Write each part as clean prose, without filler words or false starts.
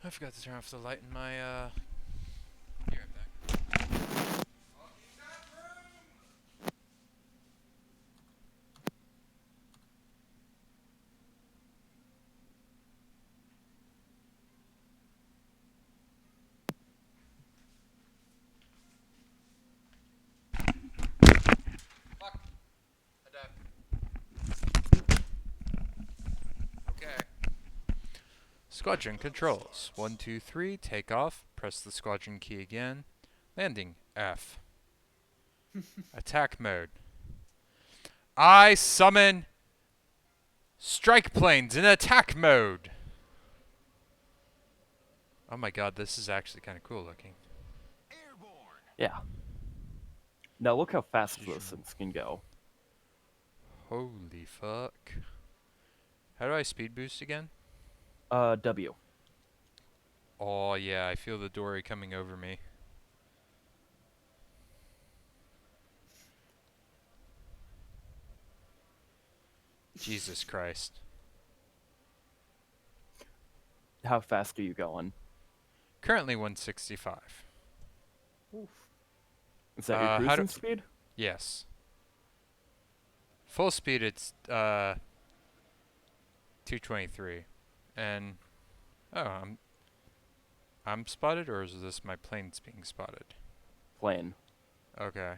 I forgot to turn off the light in my, Be right back. Fuck. I died. Okay. Squadron controls. 1, 2, 3, take off. Press the squadron key again. Landing, F. Attack mode. I summon strike planes in attack mode. Oh my god, this is actually kind of cool looking. Yeah. Now look how fast those things can go. Holy fuck. How do I speed boost again? W. Oh yeah, I feel the dory coming over me. Jesus Christ. How fast are you going? Currently 165. Oof. Is that your How do... cruising speed? Yes. Full speed it's 223. And oh, I'm spotted, or is this my plane's being spotted? Plane. Okay.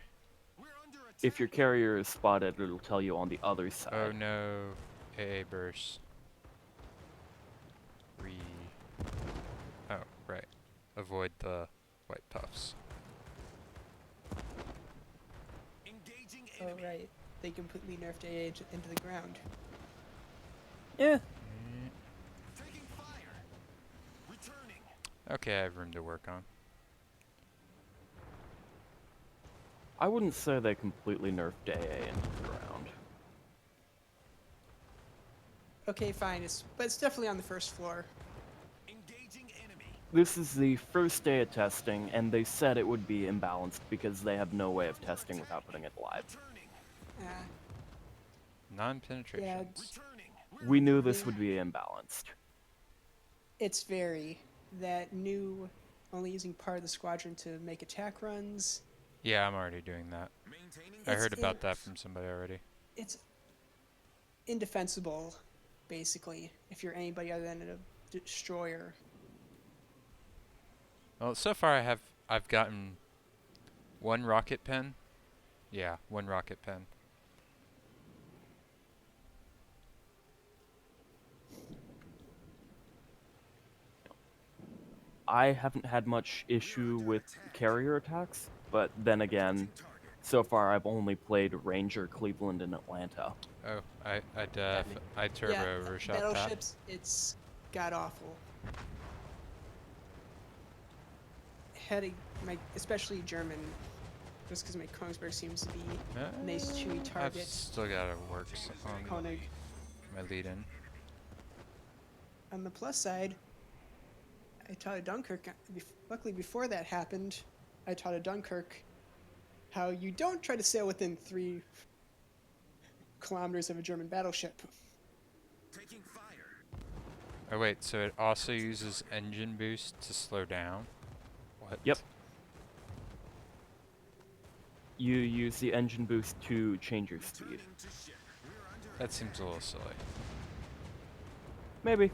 If your carrier is spotted, it'll tell you on the other side. Oh no. AA burst. Oh, right. Avoid the white puffs. Oh, right. They completely nerfed AA into the ground. Yeah. Okay, I have room to work on. I wouldn't say they completely nerfed AA into the ground. Okay, fine. But it's definitely on the first floor. This is the first day of testing, and they said it would be imbalanced because they have no way of testing without putting it live. Uh, Non-penetrations. We knew this would be imbalanced. it's very that new only using part of the squadron to make attack runs. Yeah, I'm already doing that. I It's heard about that from somebody already. It's indefensible, basically, if you're anybody other than a destroyer. Well, so far I've gotten one rocket pen. Yeah, one rocket pen. I haven't had much issue with carrier attacks, but then again, so far I've only played Ranger, Cleveland, and Atlanta. Oh, I turbo Yeah, overshot that. battleships, it's god awful. Especially German, just because my Kongsberg seems to be a nice chewy I've target. still gotta work on Koenig. my lead-in. On the plus side, I taught a Dunkirk. Luckily, before that happened, I taught a Dunkirk how you don't try to sail within 3 kilometers of a German battleship. Oh wait, so it also uses engine boost to slow down? What? Yep. You use the engine boost to change your speed. That seems a little silly. Maybe.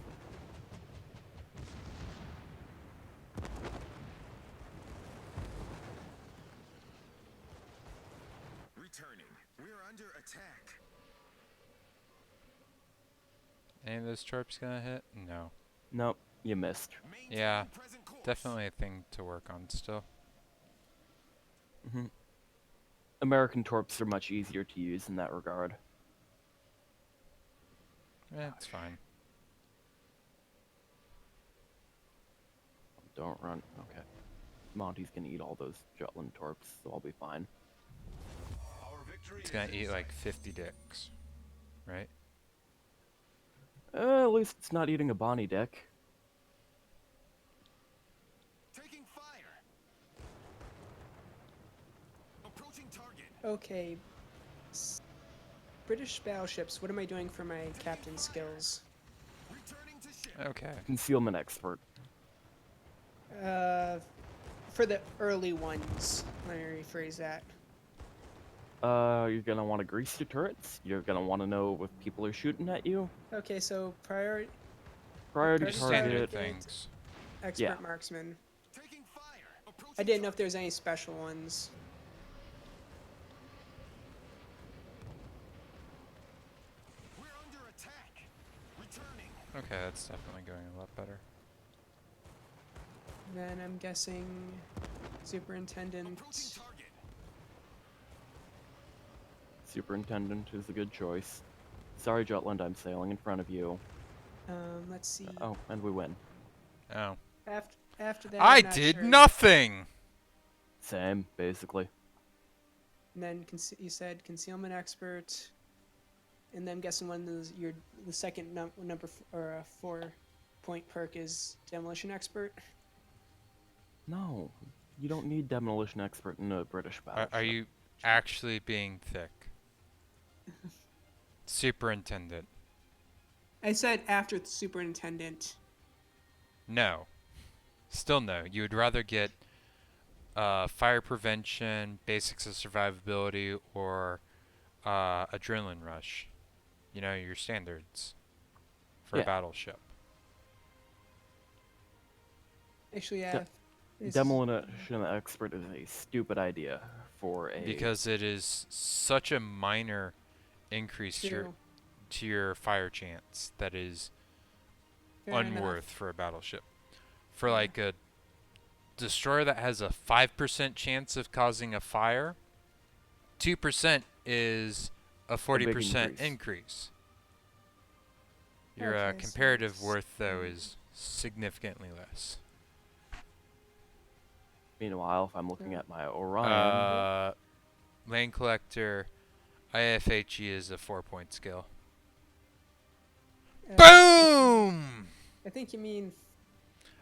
Any of those torps gonna hit? No. Nope, you missed. Yeah, definitely a thing to work on still. American torps are much easier to use in that regard. It's fine. Don't run. Okay. Monty's gonna eat all those Jutland torps, so I'll be fine. It's gonna eat like 50 dicks, right? At least it's not eating a Bonnie dick. Okay. British battleships, what am I doing for my captain skills? Okay. Concealment expert. For the early ones, let me rephrase that. You're gonna want to grease your turrets. You're gonna want to know if people are shooting at you. Okay, so priority Priority Priority Standard target. target. things. expert Yeah. marksman. I didn't know if there's any special ones. We're under attack. Returning. Okay, that's definitely going a lot better. Then I'm guessing superintendent. Approaching target. Superintendent is a good choice. Sorry, Jutland, I'm sailing in front of you. Let's see. Oh, and we win. Oh. After that, I I'm not did sure. nothing! Same, basically. And then you said concealment expert, and then I'm guessing the second number 4-point perk is demolition expert. No, you don't need demolition expert in a British battleship. Are you actually being thick? Superintendent. I said after the superintendent. No. Still no. You would rather get fire prevention, basics of survivability, or adrenaline rush. You know, your standards for Yeah. a battleship. Actually, yeah. Demolition expert is a stupid idea for a. Because it is such a minor increase True. to your fire chance that is Fair enough. unworth for a battleship. For Yeah. like a destroyer that has a 5% chance of causing a fire, 2% is a 40% increase. increase. Your Okay, so comparative it's- worth, though, is significantly less. Meanwhile, if I'm looking at my Orion, Land Collector, IFHE is a 4-point skill. Boom! I think you mean,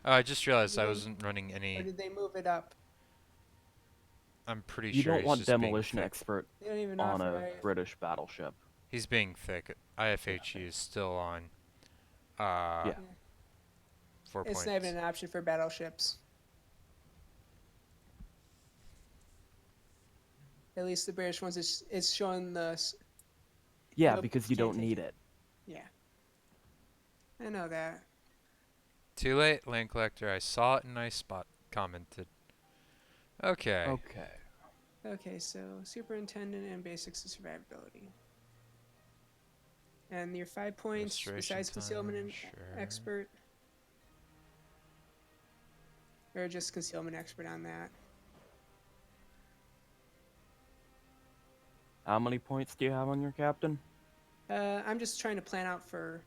Oh, I just realized I Yeah. wasn't running or any. did they move it up? I'm pretty you sure don't he's want just being demolition thick. expert They don't even on offer a British battleship. He's being thick. IFHE is still on. Yeah. 4 It's points. not even an option for battleships. At least the British ones, it's showing Yeah, Nope, because you can't don't take need it. it. yeah. I know that. Too late, Land Collector. I saw it and I commented. Okay. Okay. Okay, so superintendent and basics of survivability. And your 5 points Restoration besides concealment time, and sure. expert, or just concealment expert on that. How many points do you have on your captain? I'm just trying to plan out for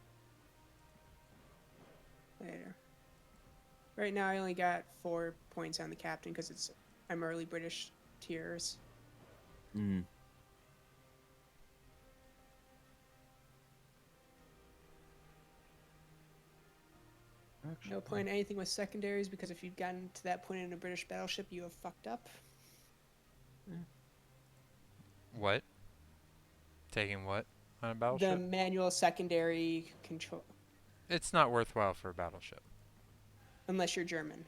later. Right now, I only got 4 points on the captain because I'm early British tiers. Hmm. No point in anything with secondaries because if you'd gotten to that point in a British battleship, you have fucked up. What? Taking what on a The battleship? manual secondary control, It's not worthwhile for a battleship. unless you're German.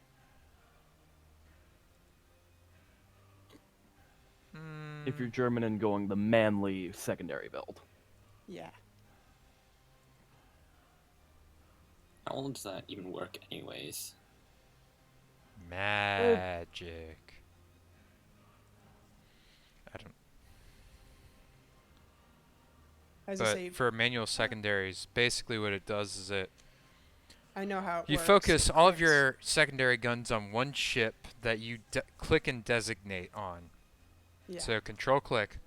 If you're German and going the manly secondary build. Yeah. How does that even work, anyways? Magic. I don't. As I But say, for manual secondaries, basically what it does is I know how it you works. focus all of It's- your secondary guns on one ship that you click and designate on. Yeah. So control click.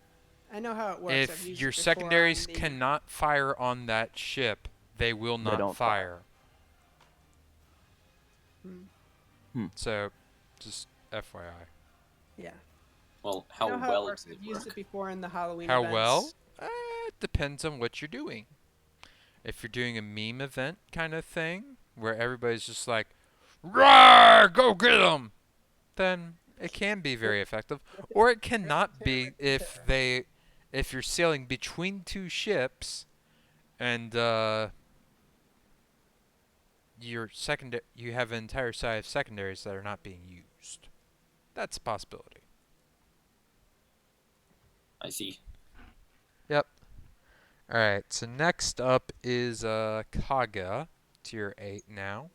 I know how it works. I've If used your it before secondaries on the- cannot fire on that ship, they will not don't fire. So, just FYI. Yeah. Well, I how know how well it works. does I've it used it work? before in the Halloween How events. well? It depends on what you're doing. If you're doing a meme event kind of thing, where everybody's just like, "Roar, go get 'em!" then it can be very effective. Or it cannot be if you're sailing between two ships, and you have an entire side of secondaries that are not being used. That's a possibility. I see. Yep. Alright, so next up is Kaga, tier 8 now.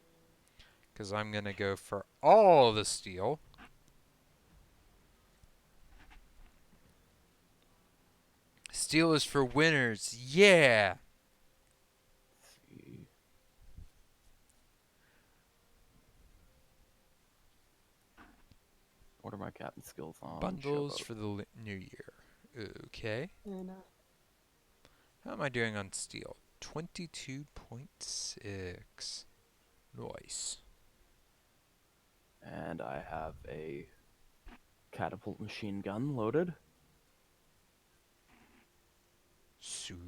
Because I'm going to go for all the steel. Steel is for winners, yeah! See. What are my captain skills on? Bundles Showboat. for the new year. Okay. And How am I doing on steel? 22.6. Nice. And I have a catapult machine gun loaded. Soon.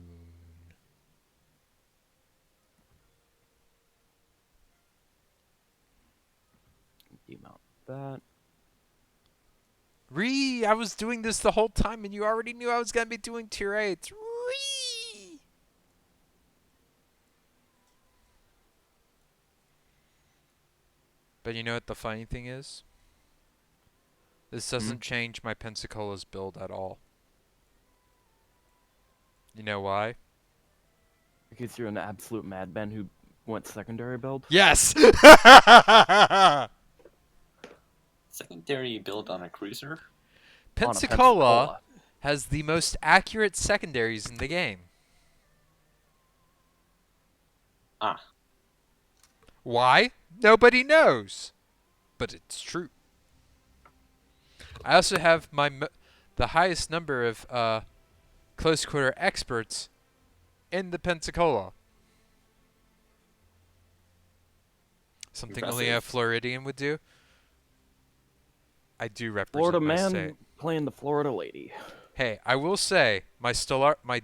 Demount that. I was doing this the whole time and you already knew I was going to be doing tier 8s. Ree! But you know what the funny thing is? This doesn't change my Pensacola's build at all. You know why? Because you're an absolute madman who went secondary build. Yes! Secondary build on a cruiser? On a Pensacola has the most accurate secondaries in the game. Ah, Why? Nobody knows. But it's true. I also have the highest number of close quarter experts in the Pensacola. Something only a Impressive. Floridian would do. I do represent Florida my man state. playing the Florida lady. Hey, I will say my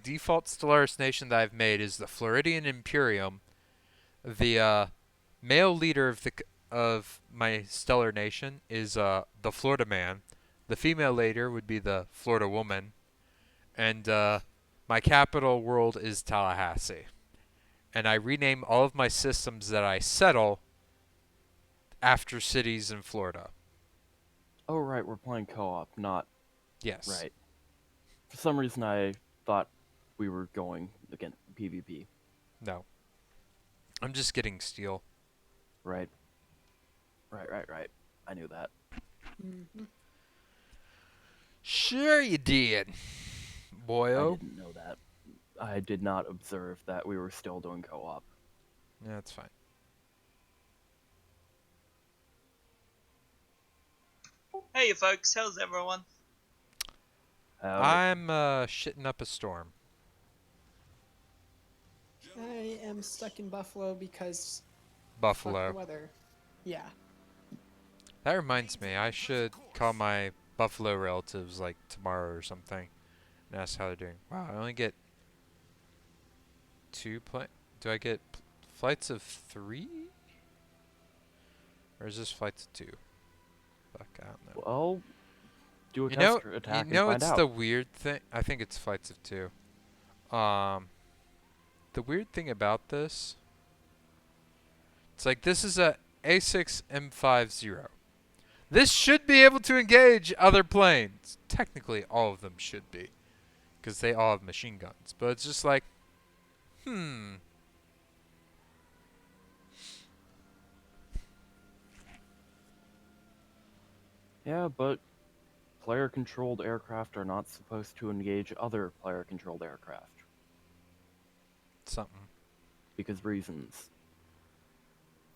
default Stellaris nation that I've made is the Floridian Imperium. The male leader of my stellar nation is the Florida man. The female leader would be the Florida woman, and my capital world is Tallahassee. And I rename all of my systems that I settle after cities in Florida. Oh right, we're playing co-op, not Yes. right. For some reason, I thought we were going against PvP. No. I'm just getting steel. Right. Right. I knew that. mhm. Sure you did, I boyo. didn't know that. I did not observe that we were still doing co-op. Yeah, that's fine. Hey folks, how's everyone? I'm shitting up a storm. I am stuck in Buffalo because fuck the Buffalo. weather. Yeah. That reminds me, I should call my Buffalo relatives like tomorrow or something and ask how they're doing. Wow, I only get 2 Do I get flights of 3? Or is this flights of 2? Fuck, I don't know. Well, do a You know, test attack you know and find it's out. the weird thing? I think it's flights of 2. The weird thing about this, it's like this is a A6M50. This should be able to engage other planes. Technically, all of them should be, because they all have machine guns. But it's just like, Yeah, but player-controlled aircraft are not supposed to engage other player-controlled aircraft. something. Because reasons.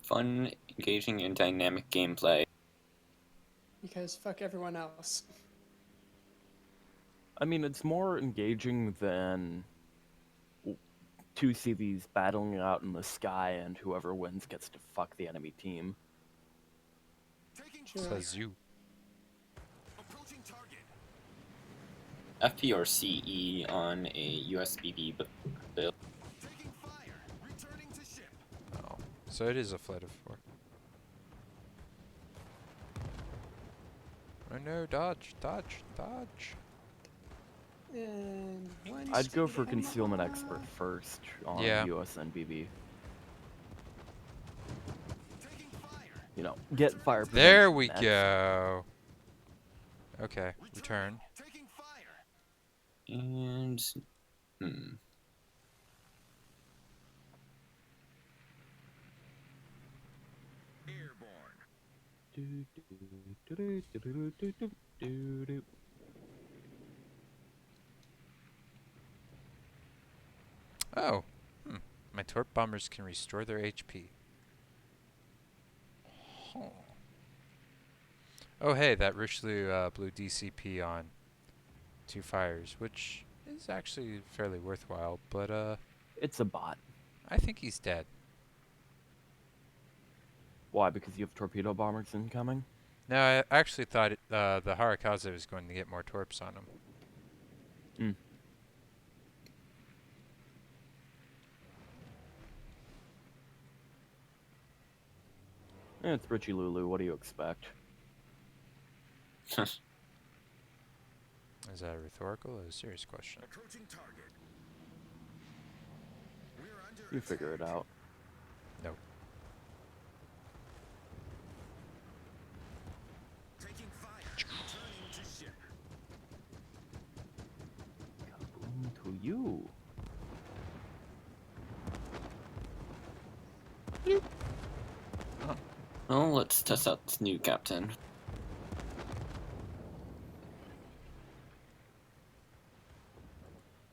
fun, engaging, and dynamic gameplay. Because fuck everyone else. I mean, it's more engaging than two CVs battling it out in the sky, and whoever wins gets to fuck the enemy team. Taking Sure. Says you. approaching target. FP or CE on a USBB build. Taking fire. Returning to ship. Oh, so it is a flight of 4. Oh no, dodge. And one I'd go for stupid concealment animal. expert first on Yeah. USNBB. get fire. There prevention we next. go. Okay, return. Taking fire. And hmm. Airborne. Do, do, do, do, do, do, do, do, do. Oh, my torp bombers can restore their HP. Huh. Oh, hey, that Richelieu blew DCP on 2 fires, which is actually fairly worthwhile, but It's a bot. I think he's dead. Why? Because you have torpedo bombers incoming? No, I actually thought the Harakaze was going to get more torps on him. It's Richie Lulu. What do you expect? Is that a rhetorical or a serious question? Approaching target. We're under You figure it attack. out. Nope. Taking fire. Returning to ship. Kaboom to you. Well, let's test out this new captain.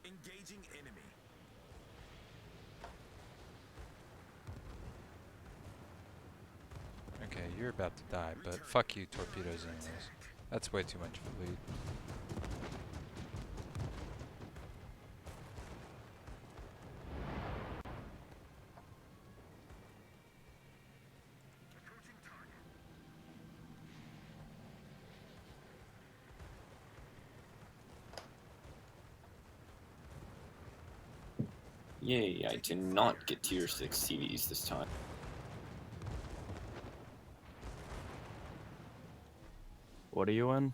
Engaging enemy. Okay, you're about to die, but fuck you, torpedoes anyways. That's way too much of a lead. Approaching target. Yay, I did not get tier 6 CVs this time. What are you in?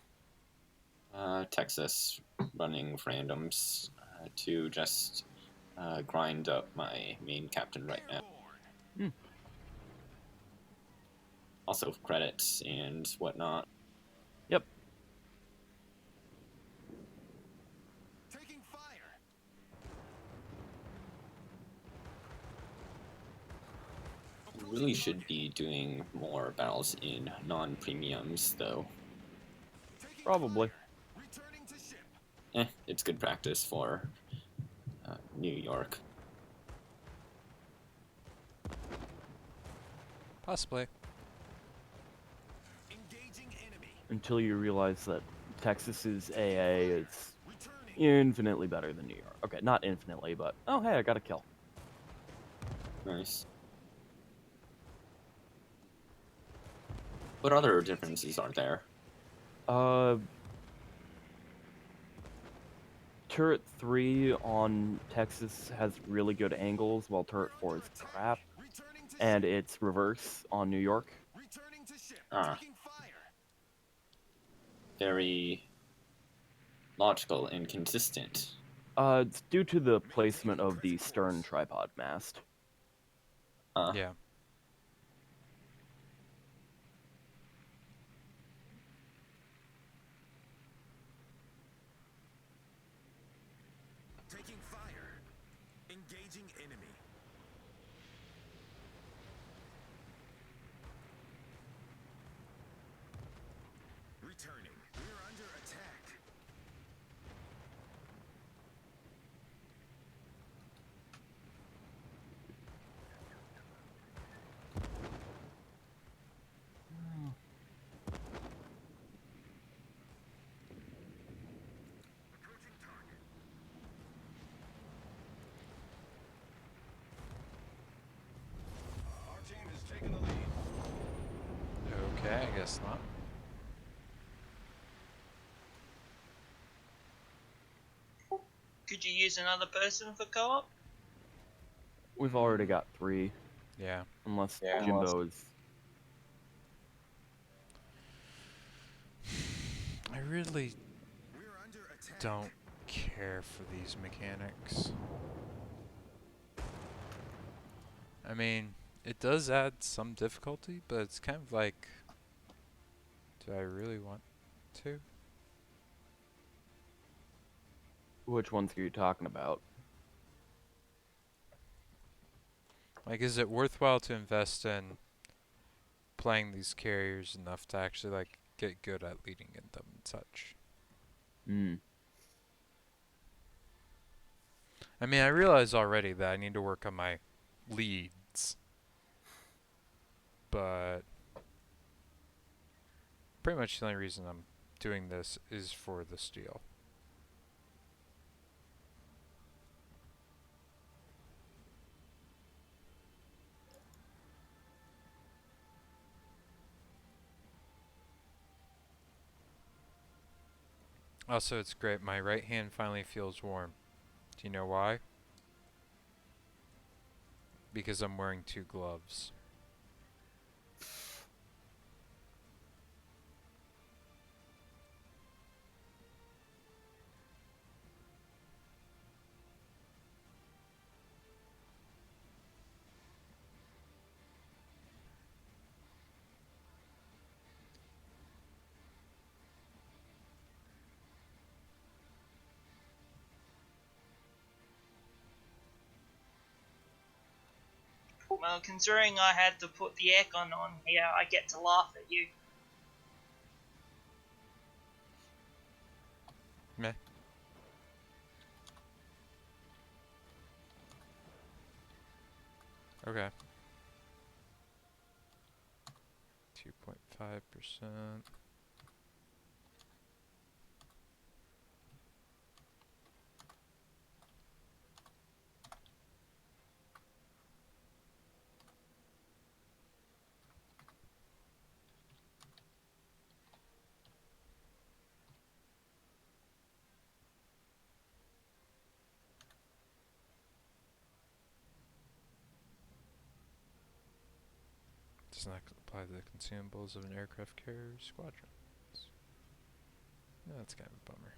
Texas running randoms to just grind up my main captain right now. Airborne. Also credits and whatnot. Yep. Taking fire. Really should be doing more battles in non-premiums though. Taking Probably. fire. Returning to ship. It's good practice for New York. Possibly. Engaging enemy. Until you realize that Texas's AA is Returning. infinitely better than New York. Okay, not infinitely, but oh hey, I got a kill. Nice. What other differences are there? Turret 3 on Texas has really good angles, while turret 4 is crap. Returning to And it's reverse on New York. Returning to ship. Ah. Taking fire. Very logical and consistent. It's due to the placement of the stern tripod mast. Yeah. Taking fire. Engaging enemy. Returning. We're under attack. Approaching target. Our team has taken the lead. Okay, I guess not. Could you use another person for co-op? We've already got 3, Yeah. unless Yeah. Jimbo is. I really We're under attack. don't care for these mechanics. I mean, It does add some difficulty, but it's kind of like, do I really want to? Which ones are you talking about? Like, is it worthwhile to invest in playing these carriers enough to actually like get good at leading in them and such? Hmm. I mean, I realize already that I need to work on my leads, but pretty much the only reason I'm doing this is for the steal. Also, it's great. My right hand finally feels warm. Do you know why? Because I'm wearing 2 gloves. Well, considering I had to put the aircon on here, I get to laugh at you. Meh. Okay. 2.5%. Does not apply to the consumables of an aircraft carrier squadron. That's kind of a bummer.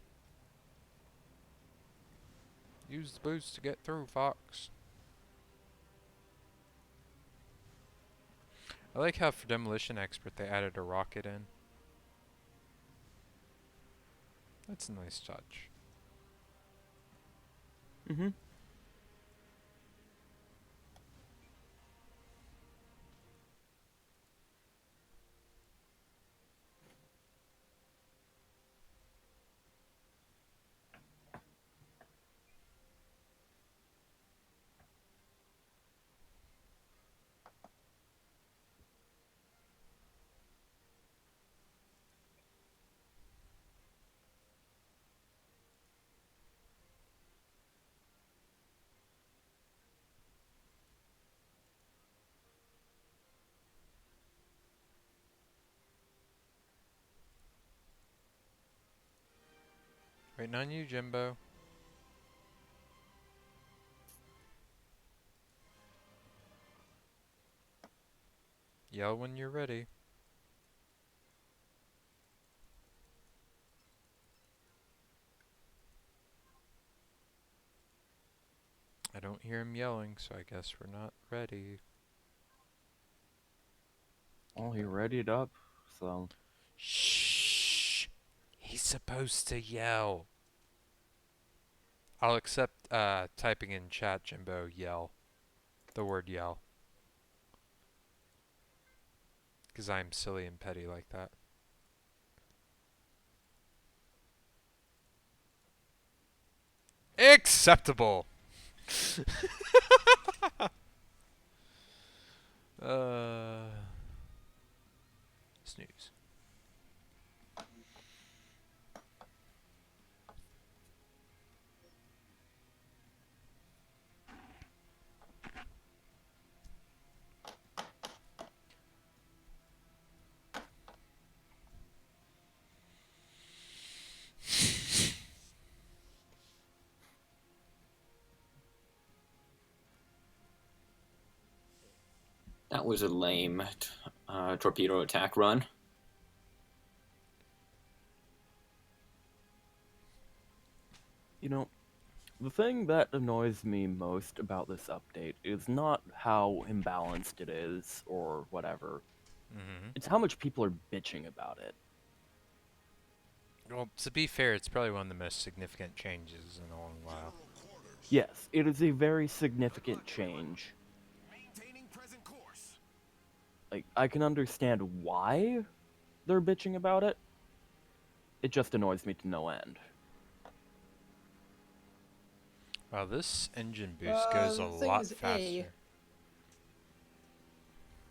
Use the boost to get through, Fox. I like how for Demolition Expert they added a rocket in. That's a nice touch. Mm-hmm. Waiting on you, Jimbo. Yell when you're ready. I don't hear him yelling, so I guess we're not ready. Well, he readied up, so... Shh! He's supposed to yell. I'll accept typing in chat, Jimbo, yell. The word yell. Because I'm silly and petty like that. Acceptable! Snooze. That was a lame torpedo attack run. You know, The thing that annoys me most about this update is not how imbalanced it is or whatever. Mm-hmm. It's how much people are bitching about it. Well, to be fair, it's probably one of the most significant changes in a long while. Yes, it is a very significant change. Maintaining present course. Like, I can understand why they're bitching about it. It just annoys me to no end. Wow, this engine boost goes a the thing lot is, faster.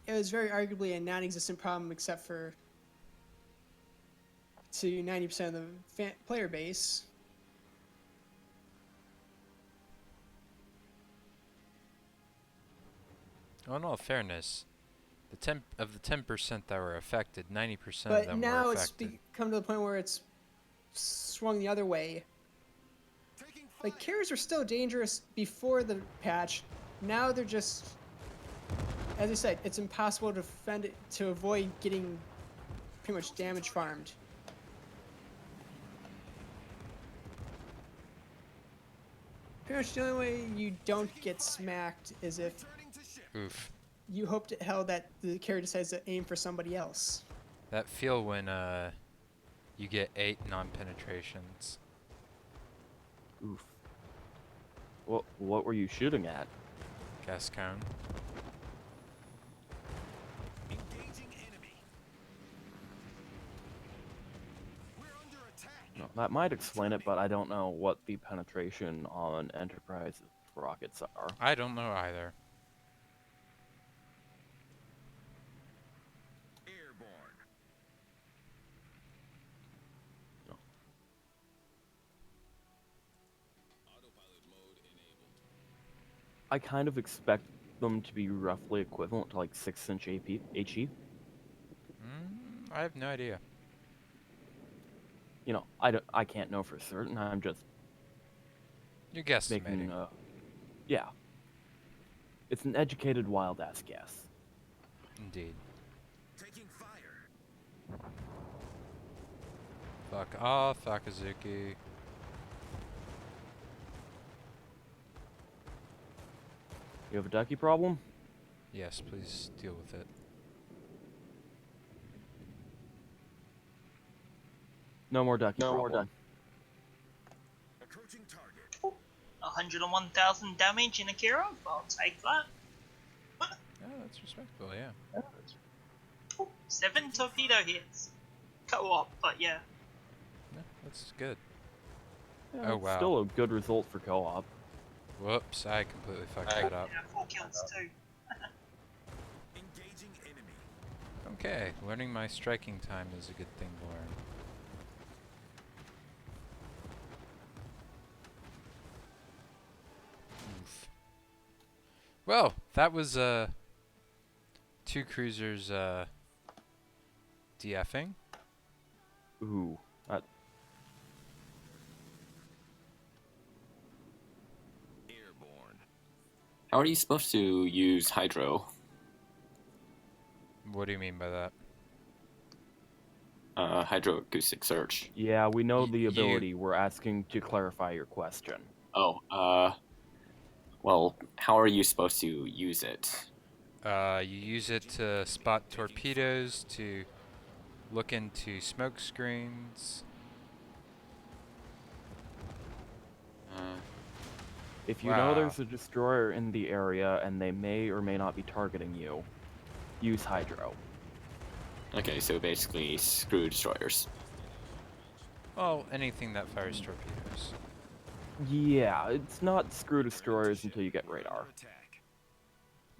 it was very arguably a non-existent problem except for to 90% of the player base. Well, in all fairness, the 10% that were affected, 90% of But them now were it's affected. come to the point where it's swung the other way. Taking fire. Like, carriers were still dangerous before the patch. Now they're just, as I said, it's impossible to defend it, to avoid getting pretty much damage farmed. Pretty much the only way you don't get smacked is if Turning to ship. Oof. you hope to hell that the carrier decides to aim for somebody else. That feel when you get 8 non-penetrations. Oof. What were you shooting at? Gas cone. Engaging enemy. We're under attack. No, that might explain it, but I don't know what the penetration on Enterprise rockets are. I don't know either. Airborne. Autopilot mode enabled. I kind of expect them to be roughly equivalent to like 6-inch HE. I have no idea. You know, I can't know for certain. I'm just You're guesstimating. making yeah. It's an educated wild ass guess. Indeed. Taking fire. Fuck off, Akazuki. You have a ducky problem? Yes, please deal with it. No more ducky problem. Approaching target. 101,000 damage in Akira. I'll take that. Yeah, that's respectable, yeah. 7 torpedo hits. Co-op, but yeah. Yeah, that's good. Yeah, Oh, it's wow. Still a good result for co-op. Whoops, I completely fucked that up. Yeah, 4 kills too. Engaging enemy. Okay, learning my striking time is a good thing to learn. Oof. Well, that was 2 cruisers DFing. Ooh, that Airborne. How are you supposed to use Hydro? What do you mean by that? Hydroacoustic search. yeah, we know Y- the you- ability. We're asking to clarify your question. Oh, well, how are you supposed to use it? You use it to spot torpedoes, to look into smoke screens. If you know Wow. there's a destroyer in the area and they may or may not be targeting you, use Hydro. Okay, so basically screw destroyers. Well, anything that fires torpedoes. Yeah, it's not screw destroyers until you get radar. Under attack.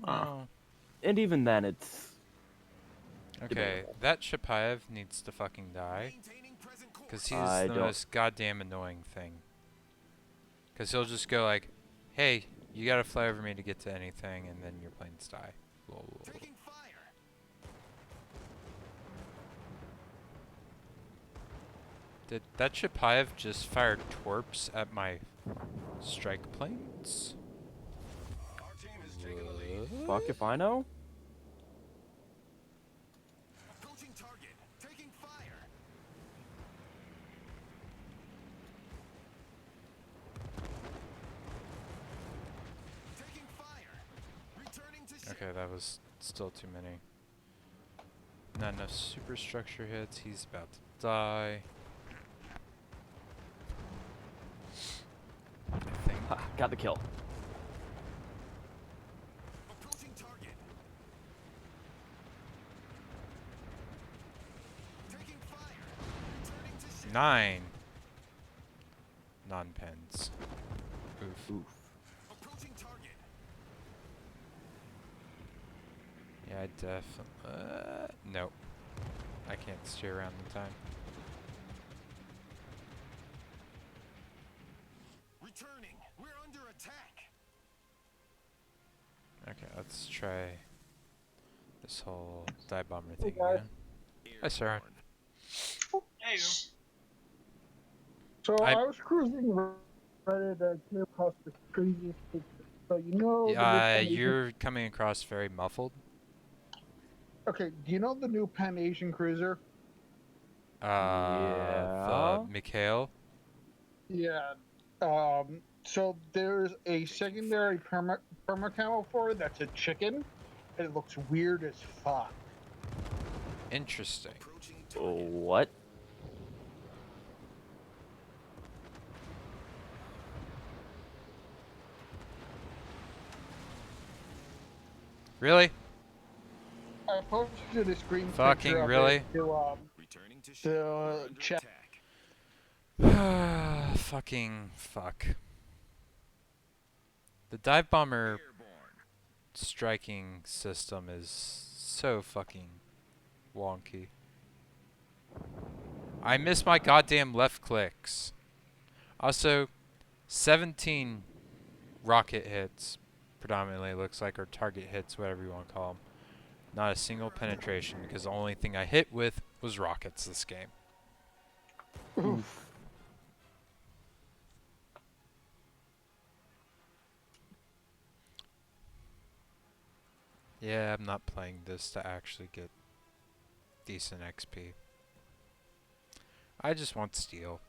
Well, And even then, it's okay, debatable. that Shapaev needs to fucking die. Maintaining present course. Because he's I the don't- most goddamn annoying thing. Because he'll just go like, hey, you gotta fly over me to get to anything, and then your planes die. Lol. Taking fire. Did that Shapaev just fire torps at my strike planes? Our team has taken the lead. Fuck if I know. Approaching target. Taking fire. that was still too many. Not enough superstructure hits. He's about to die. I think. Ha, got the kill. Approaching target. Taking fire. Returning to ship. 9 non-pens. Oof. Oof. Approaching target. Yeah, I definitely. Nope. I can't steer around the time. Returning. We're under attack. Okay, let's try this whole dive bomber thing guys. again. Hi, Sarah. Hey, So I- I was cruising Reddit and came across the craziest picture. So you know. the new Pan Asian- You're coming across very muffled. Okay, do you know the new Pan Asian cruiser? The Mikhail. Yeah. So there's a secondary perma camo for it that's a chicken, and it looks weird as fuck. Interesting. Approaching Oh, target. what? Really? I posted a screen Fucking picture of really? it to Returning to ship. We're under chat. attack. Fucking fuck. The dive bomber Airborne. striking system is so fucking wonky. I miss my goddamn left clicks. Also, 17 rocket hits, predominantly looks like, or target hits, whatever you want to call them. Not a single penetration, because the only thing I hit with was rockets this game. Oof. Yeah, I'm not playing this to actually get decent XP. I just want steel.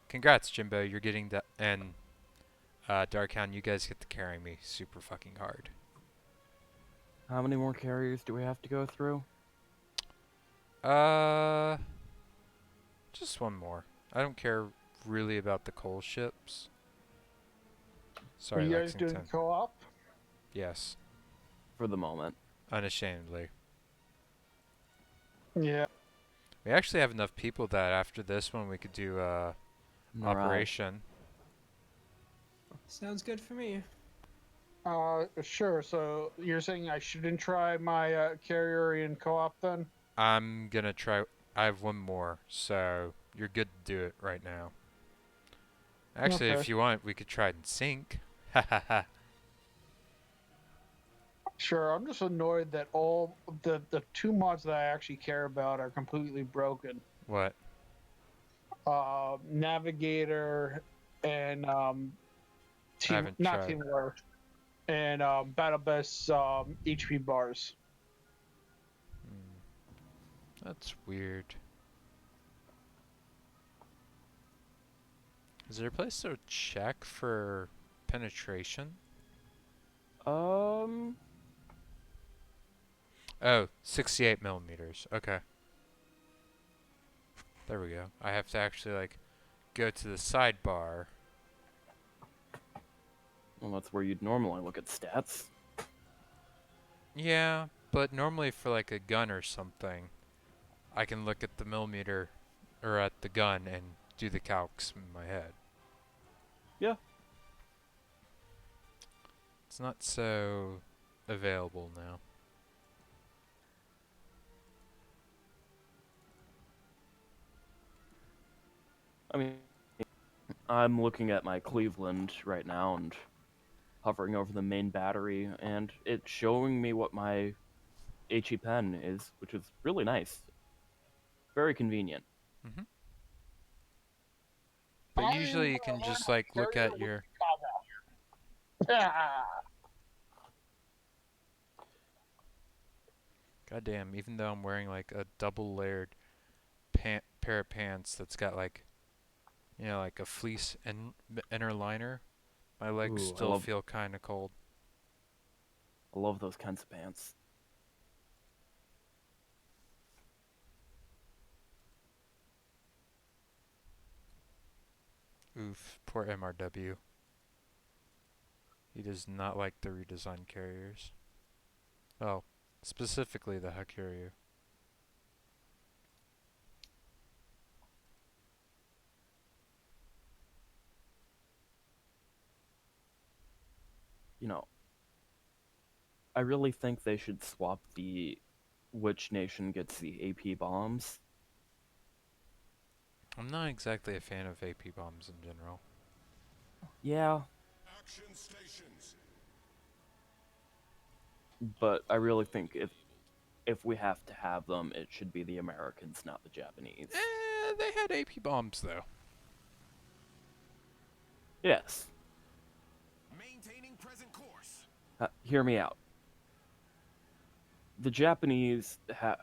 Congrats, Jimbo. You're getting that, and Darkhound, you guys get to carry me super fucking hard. How many more carriers do we have to go through? Just one more. I don't care really about the coal ships. Are Sorry, you guys Lexington. doing co-op? Yes, For the moment. unashamedly. Yeah. We actually have enough people that after this one we could do Right. operation. Sounds good for me. Sure. So you're saying I shouldn't try my carrier in co-op then? I'm gonna try. I have one more, so you're good to do it right now. Actually, if Okay. you want, we could try and sync. Ha ha ha. Sure. I'm just annoyed that all the two mods that I actually care about are completely broken. What? Navigator and haven't not tried. Team War and Battle Best HP bars. That's weird. Is there a place to check for penetration? Um, Oh, 68 millimeters. Okay. There we go. I have to actually, like, go to the sidebar. well, that's where you'd normally look at stats. Yeah, but normally for, like, a gun or something, I can look at the millimeter, or at the gun, and do the calcs in my head. Yeah. It's not so available now. I mean, I'm looking at my Cleveland right now and hovering over the main battery, and it's showing me what my HE pen is, which is really nice. Very convenient. But usually you can just, like, look at your... Goddamn, even though I'm wearing, like, a double layered pair of pants that's got, like, you know, like a fleece inner liner, my legs Ooh, I still love- feel kind of cold. I love those kinds of pants. move. Poor MRW. He does not like the redesigned carriers. Oh, specifically the Hakuryu. You know, I really think they should swap the which nation gets the AP bombs. I'm not exactly a fan of AP bombs in general. Yeah, Action stations. but I really think if we have to have them, it should be the Americans, not the Japanese. They had AP bombs though. Yes. Maintaining present course. Hear me out. The Japanese have.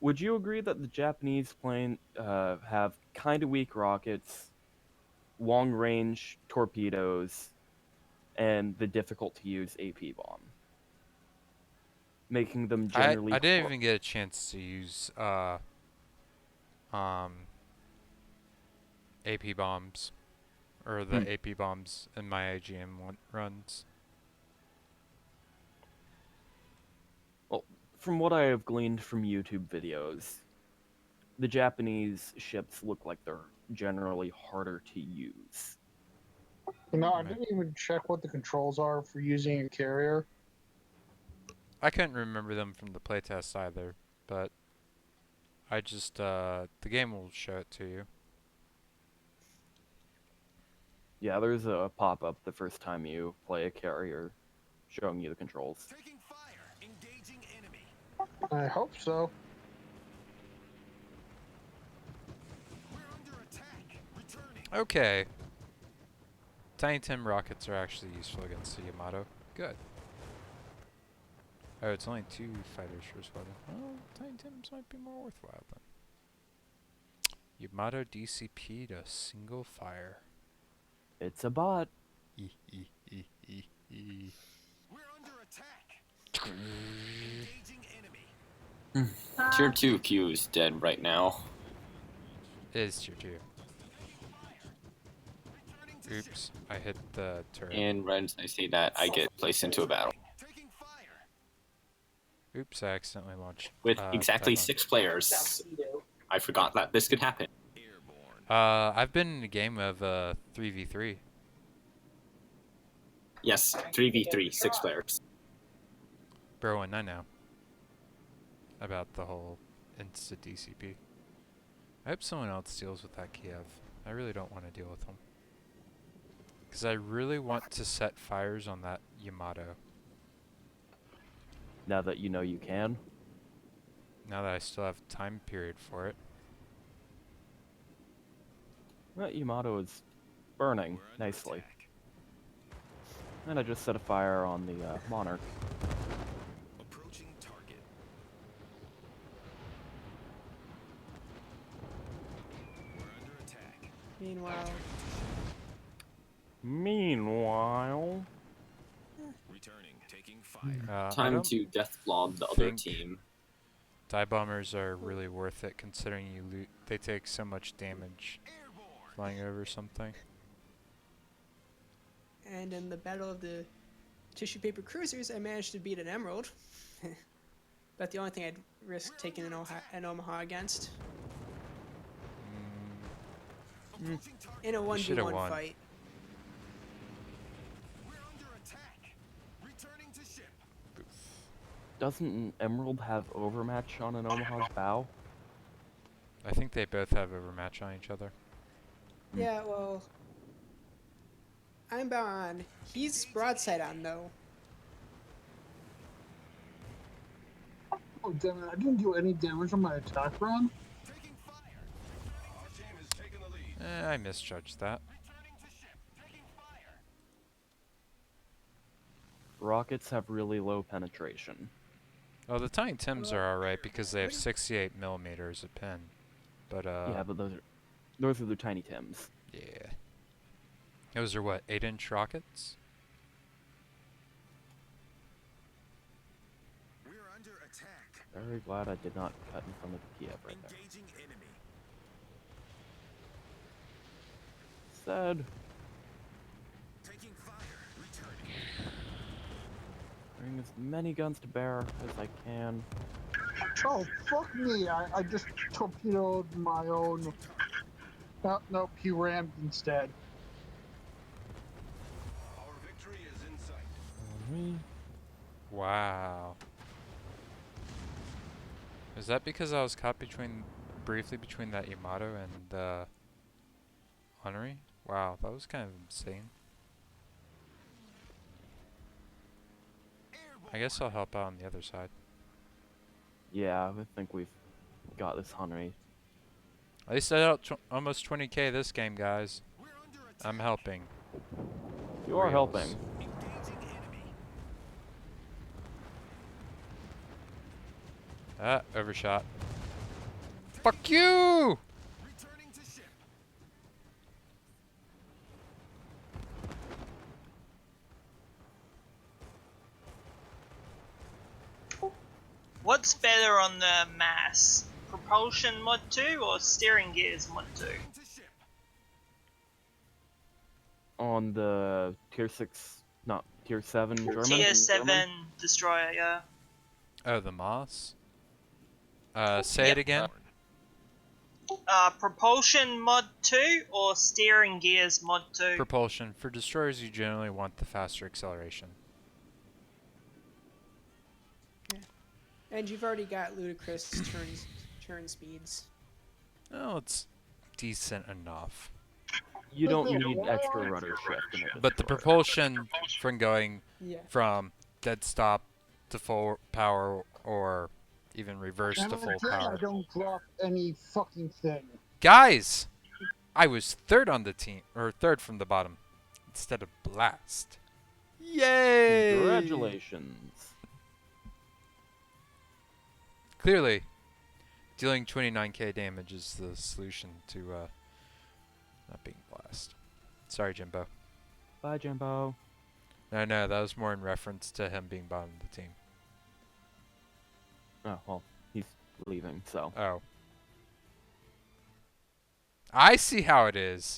Would you agree that the Japanese plane have kind of weak rockets, long-range torpedoes, and the difficult-to-use AP bomb, making them generally? I didn't even get a chance to use AP bombs or the AP bombs in my AGM runs. From what I have gleaned from YouTube videos, the Japanese ships look like they're generally harder to use. You know, I Right. didn't even check what the controls are for using a carrier. I couldn't remember them from the playtest either, but I just the game will show it to you. Yeah, there's a pop-up the first time you play a carrier showing you the controls. Taking fire. Engaging enemy. I hope so. We're under attack. Returning. Okay. Tiny Tim rockets are actually useful against the Yamato. Good. Oh, it's only 2 fighters per squadron. Well, Tiny Tims might be more worthwhile then. Yamato DCP to single fire. It's a bot. E e e e e. We're under attack. Engaging enemy. Tier 2 Q is dead right now. It is tier 2. Returning to ship. Oops, I hit the turret. And right as I say that, I get placed into a battle. Taking fire. Oops, I accidentally launched. With exactly Typhon. 6 players. I forgot that this could happen. Airborne. I've been in a game of 3v3. Yes, 3v3, 6 players. Bro, and I know about the whole Insta DCP. I hope someone else deals with that Kiev. I really don't want to deal with them. Because I really want to set fires on that Yamato. Now that you know you can. Now that I still have time period for it. That Yamato is burning We're under nicely. attack. And I just set a fire on the Monarch. Approaching target. We're under attack. Meanwhile, Meanwhile, Returning. Taking fire. I Time don't to death blob the other think- team. Die bombers are really worth it considering they take so much damage Airborne. flying over something. and in the Battle of the Tissue Paper Cruisers, I managed to beat an Emerald. But the only thing I'd risk taking an Omaha against Approaching target. in a should've 1v1 won. fight. We're under attack. Returning to ship. doesn't an Emerald have overmatch on an Omaha's bow? I think they both have overmatch on each other. Yeah, well, I'm bow on. He's broadside on though. Oh, damn it. I didn't do any damage on my attack run. Taking fire. Our team is taking the lead. I misjudged that. Returning to ship. Taking fire. Rockets have really low penetration. Well, the Tiny Tims are alright because they have 68 millimeters a pin. But Yeah, but those are the Tiny Tims. yeah. Those are what, 8-inch rockets? We're under attack. Very glad I did not cut in front of the Kiev right there. Engaging enemy. said. Bring as many guns to bear as I can. Oh, fuck me. I just torpedoed my own. Oh, nope, he rammed instead. Our victory is in sight. Wow. Is that because I was caught briefly between that Yamato and Honorary? Wow, that was kind of insane. I guess I'll help out on the other side. Yeah, I think we've got this, Henry. At least I dealt almost 20k this game, guys. I'm helping. You are Reals. helping. Ah, overshot. Fuck you! What's better on the mass? Propulsion mod 2 or steering gears mod 2? On the tier 6, not tier 7 German. Tier 7 German? destroyer, yeah. Oh, the Moss? Say Yep. it again? Propulsion mod 2 or steering gears mod 2? Propulsion. For destroyers, you generally want the faster acceleration. And you've already got ludicrous turn speeds. Oh, it's decent enough. You don't need extra rudder shift in it. But the propulsion from going Yeah. from dead stop to full power or even reverse And to full again, power. I don't drop any fucking thing. Guys! I was third on the team, or third from the bottom, instead of last. Yay! Congratulations. Clearly, dealing 29k damage is the solution to not being blast. Sorry, Jimbo. Bye, Jimbo. No, that was more in reference to him being bottom of the team. Oh, well, he's leaving, so. Oh. I see how it is.